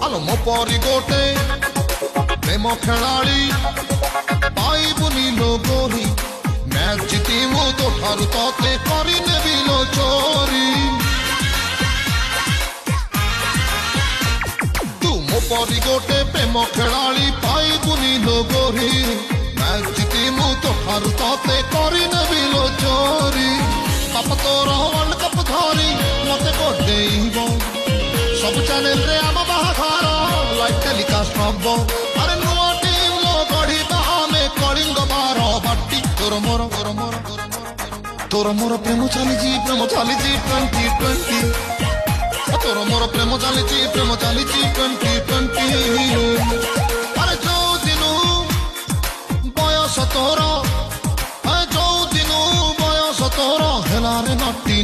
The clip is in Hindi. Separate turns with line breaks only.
आलो मो परी गोटे प्रेम खेलाड़ी पाइबुनी लो गोरी मैच जीती मु तो ठारू तोते करी नेबी लो चोरी तू मो परी गोटे प्रेम खेलाड़ी पाइबुनी लो गोरी मैच जीती मु तो ठारू तोते करी नेबी लो चोरी बाप तोर वर्ल्ड कप धरी मते गोडेइबो सब चैनल रे आम बाहाघर लाइव टेलीकास्ट हब अरे नुआ टीम लो गढ़िबा आमे कलिंग बार बाटी तोर मोर प्रेम चलीजी 2020 तोर मोर प्रेम चलीजी 2020 अरे जो दिनु बयस तोर जो दिनु बयस तोर हेला रे नटी